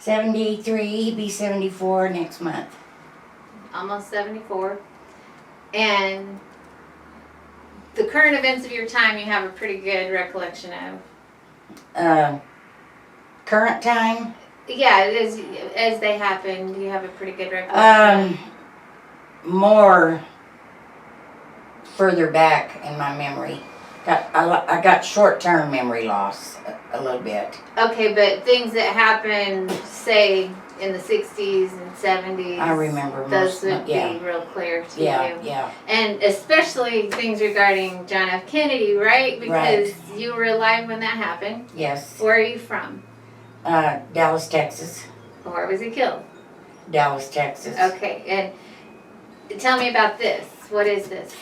73, he'd be 74 next month. Almost 74. And the current events of your time you have a pretty good recollection of. Current time? Yeah, as they happened, you have a pretty good recollection. More further back in my memory. I got short-term memory loss a little bit. Okay, but things that happened, say, in the 60s and 70s. I remember those would yeah. be real clear to you. Yeah. And especially things regarding John F. Kennedy, right? Because you were alive when that happened. Yes. Where are you from? Dallas, Texas. Where was he killed? Dallas, Texas. Okay, and tell me about this. What is this?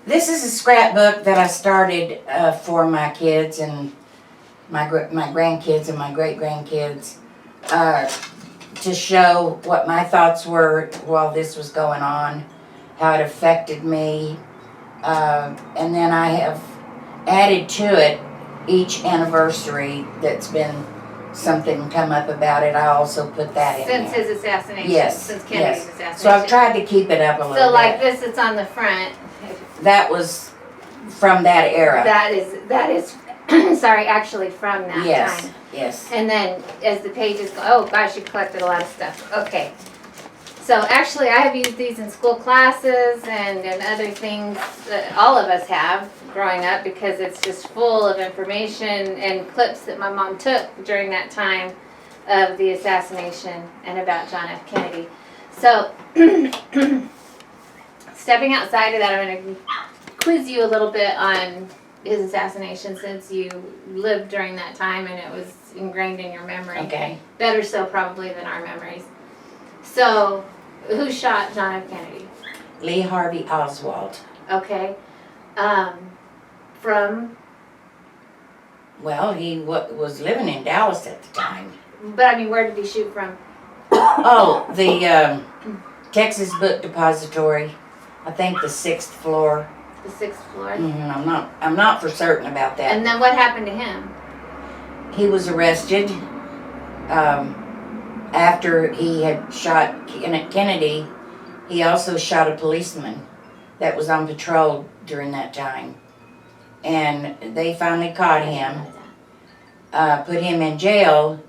This is a scrapbook that I started for my kids and my grandkids and my great-grandkids to show what my thoughts were while this was going on, how it affected me, and then I have added to it each anniversary that's been something come up about it. I also put that in Since there. his assassination. Yes. Since Kennedy's assassination. So I've tried to keep it up a little bit. So like this, it's on the front. That was from that era. That is, sorry, actually from that time. Yes. And then as the pages go, oh gosh, you collected a lot of stuff. Okay. So actually I have used these in school classes and other things that all of us have growing up because it's just full of information and clips that my mom took during that time of the assassination and about John F. Kennedy. So stepping outside of that, I'm going to quiz you a little bit on his assassination since you lived during that time and it was ingrained in your memory. Okay. Better so probably than our memories. So, who shot John F. Kennedy? Lee Harvey Oswald. Okay. From? Well, he was living in Dallas at the time. But I mean, where did he shoot from? Oh, the Texas Book Depository. I think the 6th floor. The 6th floor. I'm not for certain about that. And then what happened to him? He was arrested after he had shot Kennedy. He also shot a policeman that was on patrol during that time. And they finally caught him, put him in jail,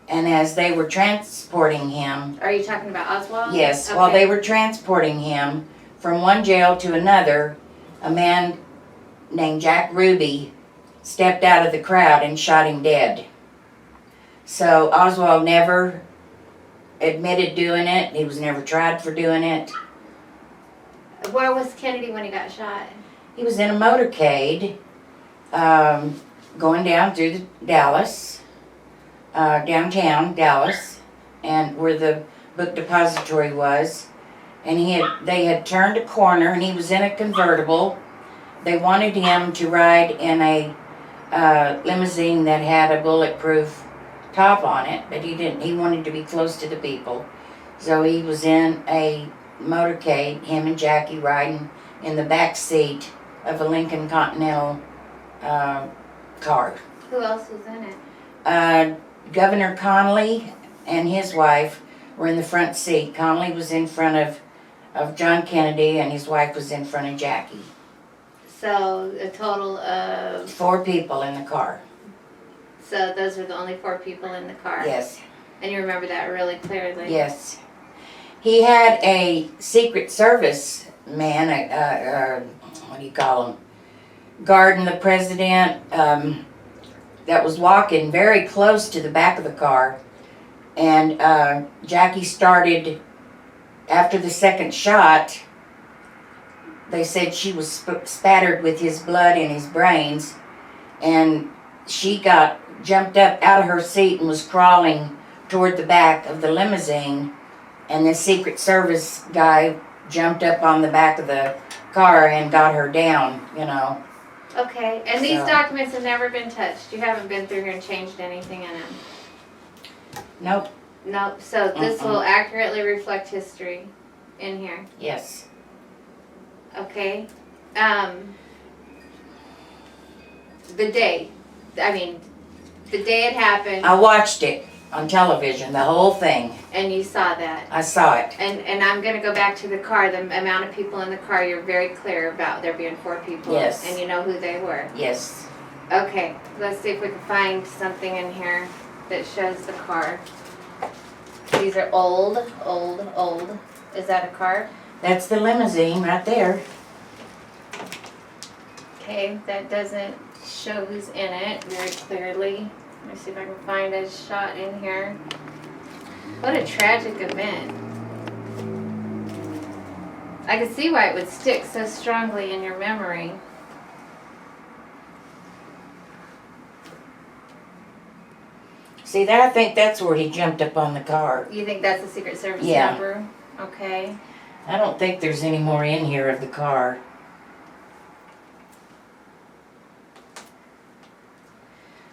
and as they were transporting him... Are you talking about Oswald? Yes. Okay. While they were transporting him from one jail to another, a man named Jack Ruby stepped out of the crowd and shot him dead. So Oswald never admitted doing it. He was never tried for doing it. Where was Kennedy when he got shot? He was in a motorcade going down through Dallas, downtown Dallas, and where the book depository was. And they had turned a corner and he was in a convertible. They wanted him to ride in a limousine that had a bulletproof top on it, but he didn't. He wanted to be close to the people. So he was in a motorcade, him and Jackie riding in the back seat of a Lincoln Continental car. Who else was in it? Governor Connolly and his wife were in the front seat. Connolly was in front of John Kennedy and his wife was in front of Jackie. So a total of... 4 people in the car. So those were the only 4 people in the car? Yes. And you remember that really clearly? Yes. He had a Secret Service man, what do you call him, guarding the president, that was walking very close to the back of the car. And Jackie started, after the second shot, they said she was spattered with his blood in his brains. And she jumped up out of her seat and was crawling toward the back of the limousine. And the Secret Service guy jumped up on the back of the car and got her down, you know. Okay, and these documents have never been touched? You haven't been through here and changed anything in them? Nope. Nope, so this will accurately reflect history in here? Yes. Okay. The day it happened. I watched it. on television, the whole thing. And you saw that. I saw it. And I'm gonna go back to the car, the amount of people in the car, you're very clear about there being 4 people. Yes. And you know who they were. Yes. Okay, let's see if we can find something in here that shows the car. These are old. Is that a car? That's the limousine right there. Okay, that doesn't show who's in it very clearly. Let me see if I can find a shot in here. What a tragic event. I can see why it would stick so strongly in your memory. See, that I think that's where he jumped up on the car. You think that's a Secret Service Yeah. number? Okay. I don't think there's any more in here of the car.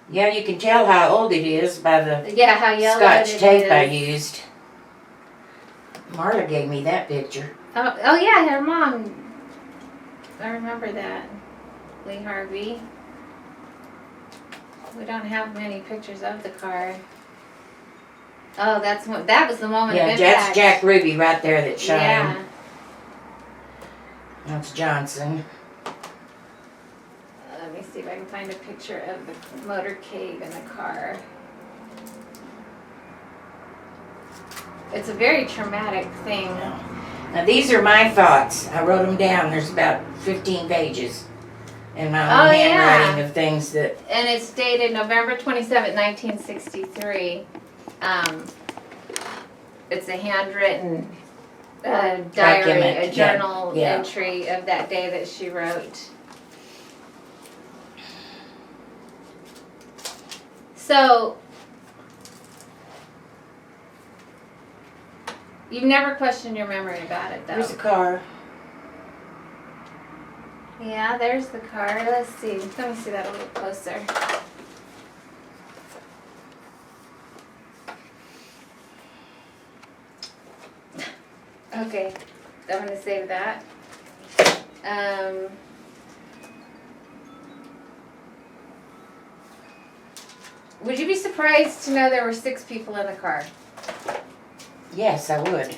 Yeah, you can tell how old it is by the Yeah, how yellow Scotch it tape I is. used. Marla gave me that picture. Oh yeah, her mom. I remember that. Lee Harvey. We don't have many pictures of the car. Oh, that was the moment Yeah, of that's impact. Jack Ruby right there that shot Yeah. him. That's Johnson. Let me see if I can find a picture of the motorcade in the car. It's a very traumatic thing. Now these are my thoughts. I wrote them down. There's about 15 pages in my Oh, own yeah. handwriting of things that. And it's dated November 27, 1963. It's a handwritten diary, Document, a journal yeah. entry of that day that she wrote. So, you've never questioned your memory about it, though. There's a car. Yeah, there's the car. Let's see. Let me see that a little closer. Okay, I'm going to save that. Would you be surprised to know there were 6 people in the car? Yes, I would.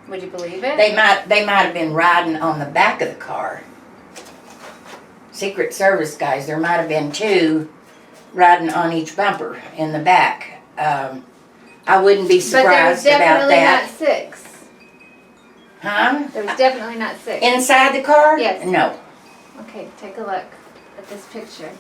Would you believe it? They might have been riding on the back of the car. Secret Service guys, there might have been 2 riding on each bumper in the back. I wouldn't be But there was surprised about definitely that. not 6. Huh? There was definitely not 6. Inside the car? Yes. No. Okay, take a look at this picture.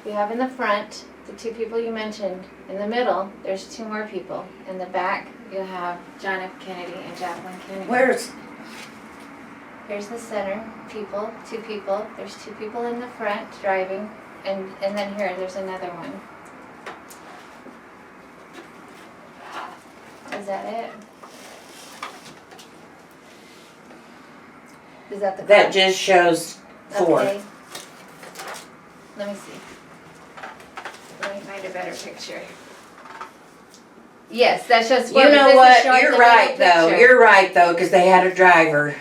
You have in the front the 2 people you mentioned. In the middle, there's 2 more people. In the back, you have John F. Kennedy and Jacqueline Kennedy. Here's the center, 2 people. There's 2 people in the front driving, and then here, there's another one. Is that it? Is that the car? That just shows 4. Okay. Let me see. Let me find a better picture. Yes, that shows 4. You but know this is what? showing You're the right, little though. picture. You're right, though, because they had a driver.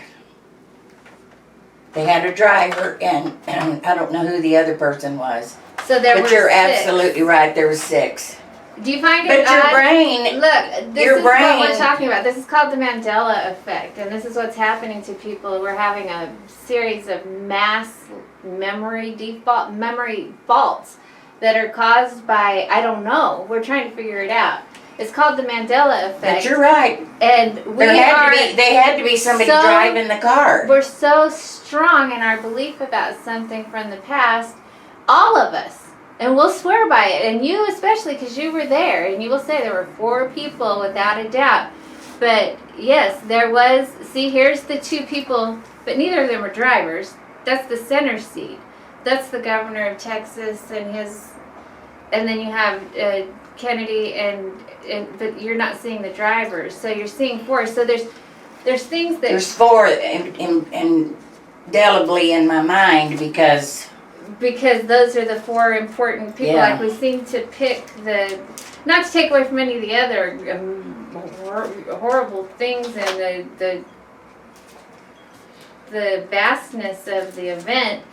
They had a driver, and I don't know who the other person was. So there were But you're 6. absolutely right. There was 6. Do you find But it your odd? brain, Look, this your is what we're brain- talking about. This is called the Mandela Effect, and this is what's happening to people. We're having a series of mass memory faults that are caused by, I don't know. We're trying to figure it out. It's called the Mandela Effect. but you're right. And They had to be somebody so- driving the car. we're so strong in our belief about something from the past, all of us. And we'll swear by it, and you especially, because you were there, and you will say there were 4 people without a doubt. But yes, there was, see, here's the 2 people, but neither of them were drivers. That's the center seat. That's the governor of Texas and then you have Kennedy but you're not seeing the drivers. So you're seeing 4. So there's things that. There's 4 indelibly in my mind because those are the 4 important people. Yeah. Like we seem to pick not to take away from any of the other horrible things and the vastness of the event,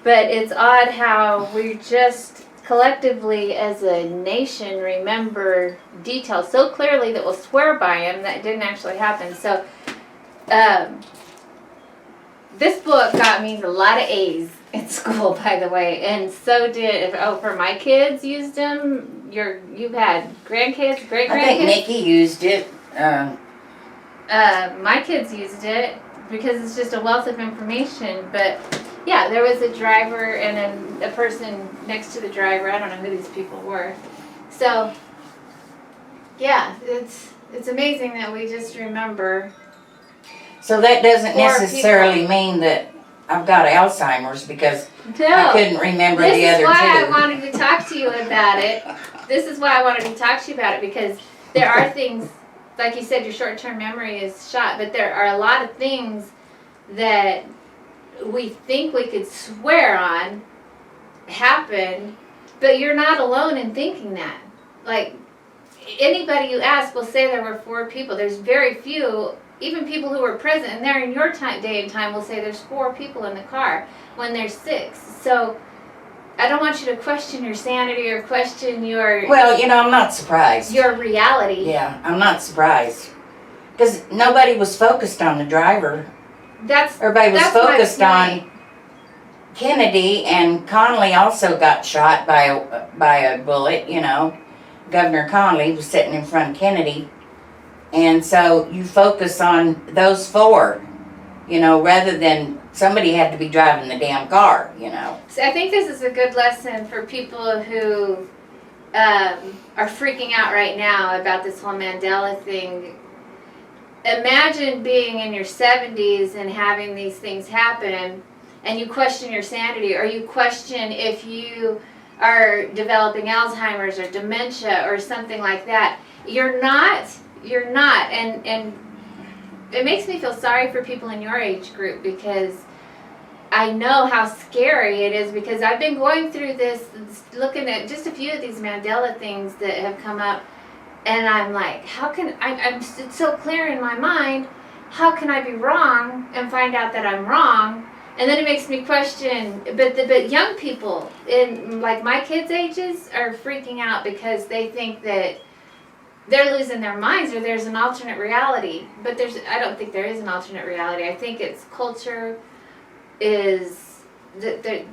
But it's odd how we just collectively as a nation remember details so clearly that we'll swear by them that didn't actually happen. So this book got me a lot of A's in school, by the way, and so did, for my kids used them. You've had grandkids, great grandkids? I think Nikki used it. My kids used it because it's just a wealth of information. But yeah, there was a driver and a person next to the driver. I don't know who these people were. So yeah, it's amazing that we just remember. So that doesn't Poor necessarily people. mean that I've got Alzheimer's, because No, I couldn't remember the this is other why I two. wanted to talk to you about it. This is why I wanted to talk to you about it, because there are things, like you said, your short-term memory is shot, but there are a lot of things that we think we could swear on happened, but you're not alone in thinking that. Like, anybody you ask will say there were 4 people. There's very few, even people who were present, and they're in your day and time, will say there's 4 people in the car when there's 6. So I don't want you to question your sanity or question your Well, I'm not surprised. your reality. Yeah, I'm not surprised. Because nobody was focused on the driver. Everybody was That's my focused point. on Kennedy, and Connolly also got shot by a bullet, Governor Connolly was sitting in front of Kennedy. And so you focus on those 4, rather than somebody had to be driving the damn car, So I think this is a good lesson for people who are freaking out right now about this whole Mandela thing. Imagine being in your 70s and having these things happen, and you question your sanity, or you question if you are developing Alzheimer's or dementia or something like that. You're not, and it makes me feel sorry for people in your age group, because I know how scary it is, because I've been going through this, looking at just a few of these Mandela things that have come up, and I'm like, it's so clear in my mind, how can I be wrong and find out that I'm wrong? And then it makes me question, but young people in like my kids' ages are freaking out because they think that they're losing their minds, or there's an alternate reality. But I don't think there is an alternate reality. I think it's culture is the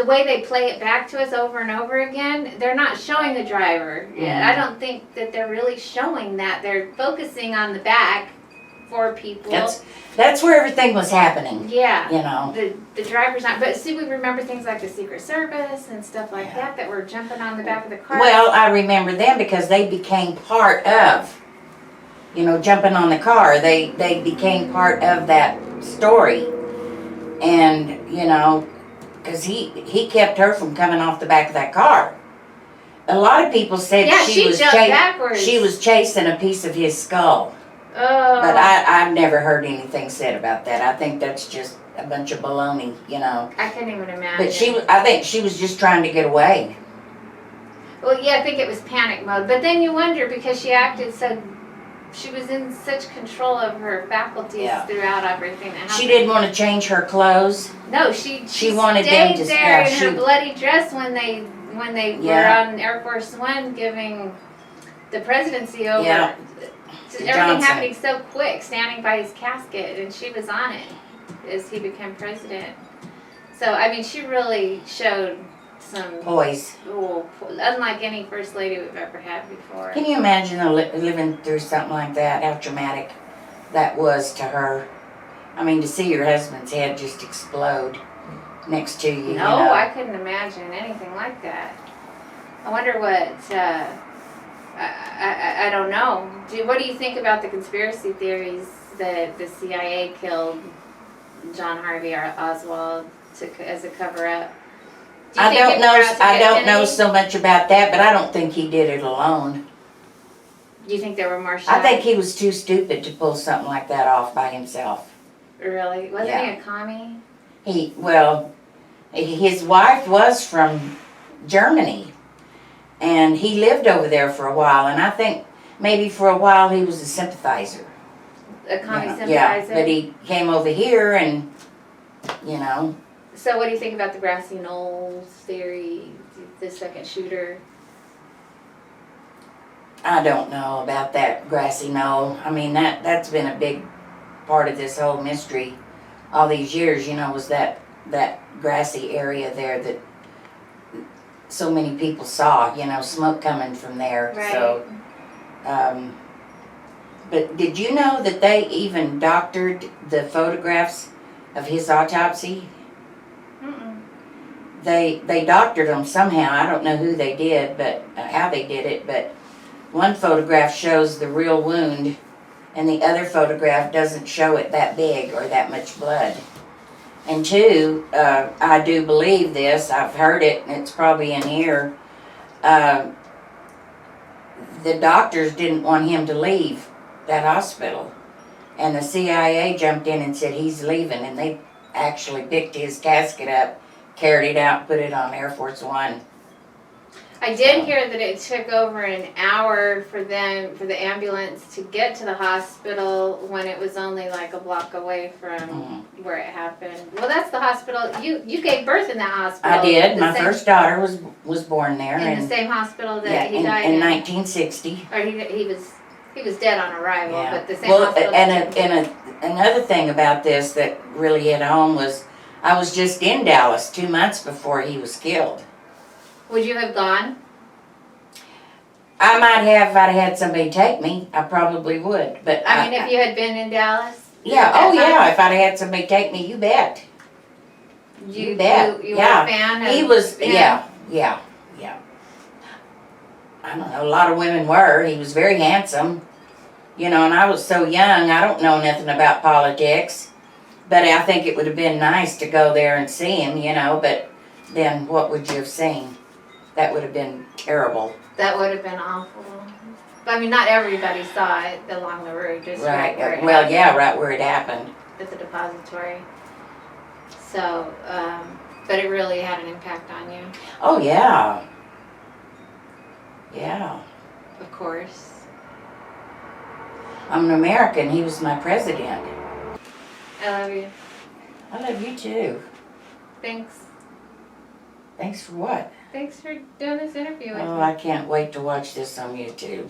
way they play it back to us over and over again. They're not showing the driver. Yeah, I don't think that they're really showing that. They're focusing on the back for people. That's where everything was happening. Yeah. The driver's not. But see, we remember things like the Secret Service and stuff like that were jumping on the back of the car. Well, I remember them because they became part of, jumping on the car. They became part of that story. And, because he kept her from coming off the back of that car. A lot of people said she jumped backwards. She was chasing a piece of his skull. Oh. But I've never heard anything said about that. I think that's just a bunch of baloney, I couldn't even imagine. But I think she was just trying to get away. Well, yeah, I think it was panic mode. But then you wonder, because she was in such control of her faculties throughout everything that happened. She didn't want to change her clothes. No, she wanted stayed them to there in her bloody dress when they were on Air Force One giving the presidency over. Yeah. Everything Johnson. happening so quick, standing by his casket, and she was on it as he became president. So, I mean, she really showed some poise. Unlike any first lady we've ever had before. Can you imagine living through something like that? How traumatic that was to her. I mean, to see your husband's head just explode next to you. No, I couldn't imagine anything like that. I wonder what. I don't know. What do you think about the conspiracy theories that the CIA killed John Harvey Oswald as a cover-up? I don't know so much about that, but I don't think he did it alone. Do you think there were more shots? I think he was too stupid to pull something like that off by himself. Really? Wasn't he a commie? His wife was from Germany. And he lived over there for a while, and I think maybe for a while he was a sympathizer. A commie sympathizer? Yeah, but he came over here and, So what do you think about the grassy knolls theory, the second shooter? I don't know about that grassy knoll. I mean, that's been a big part of this whole mystery all these years, you know, was that grassy area there that so many people saw, you know, smoke coming from there. Right. So, but did you know that they even doctored the photographs of his autopsy? Mm-mm. They doctored them somehow. I don't know who they did, but how they did it, but one photograph shows the real wound and the other photograph doesn't show it that big or that much blood. And two, I do believe this, I've heard it, and it's probably in here, the doctors didn't want him to leave that hospital. And the CIA jumped in and said he's leaving, and they actually picked his casket up, carried it out, put it on Air Force One. I did hear that it took over an hour for the ambulance to get to the hospital when it was only like a block away from where it happened. Well, that's the hospital, you gave birth in that hospital. I did. The My same- first daughter was born there. In the And same hospital that yeah, he died in in? 1960. Or he was dead on arrival, Yeah. but the same Well, hospital. another thing about this that really hit home was I was just in Dallas 2 months before he was killed. Would you have gone? I might have if I'd had somebody take me. I probably would, but I mean, if you had been in Dallas? yeah, at that oh yeah, time, if I'd had somebody take me, you bet. You bet. You Yeah. were a fan of He was, him? yeah. I don't know, a lot of women were. He was very handsome, you know, and I was so young, I don't know nothing about politics. But I think it would have been nice to go there and see him, you know, but then what would you have seen? That would have been terrible. That would have been awful. I mean, not everybody saw it along the route, just Right, where it well, happened yeah, right where it happened. at the depository. So, but it really had an impact on you, Oh, yeah. Yeah. of course. I'm an American. He was my president. I love you. I love you too. Thanks. Thanks for what? Thanks for doing this interview with Oh, me. I can't wait to watch this on YouTube.